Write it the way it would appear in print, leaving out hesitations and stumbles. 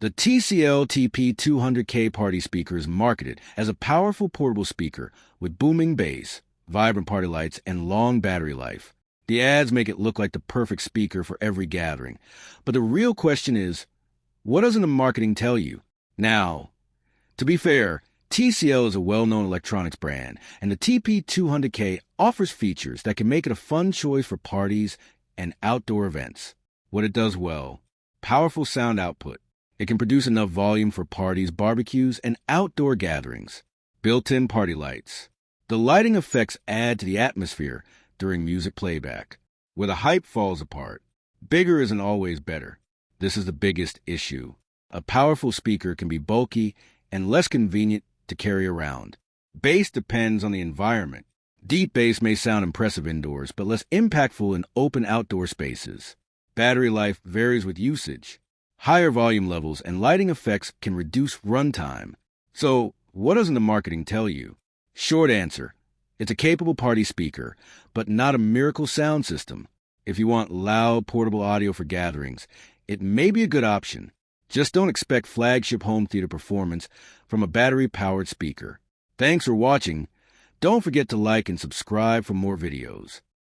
The TCL TP200K Party Speaker is marketed as a powerful portable speaker with booming bass, vibrant party lights, and long battery life. The ads make it look like the perfect speaker for every gathering. But the real question is, what doesn't the marketing tell you? Now, to be fair, TCL is a well-known electronics brand, and the TP200K offers features that can make it a fun choice for parties and outdoor events. What it does well: powerful sound output. It can produce enough volume for parties, barbecues, and outdoor gatherings. Built-in party lights. The lighting effects add to the atmosphere during music playback, where the hype falls apart. Bigger isn't always better. This is the biggest issue. A powerful speaker can be bulky and less convenient to carry around. Bass depends on the environment. Deep bass may sound impressive indoors, but less impactful in open outdoor spaces. Battery life varies with usage. Higher volume levels and lighting effects can reduce runtime. So, what doesn't the marketing tell you? Short answer: it's a capable party speaker, but not a miracle sound system. If you want loud, portable audio for gatherings, it may be a good option. Just don't expect flagship home theater performance from a battery-powered speaker. Thanks for watching. Don't forget to like and subscribe for more videos.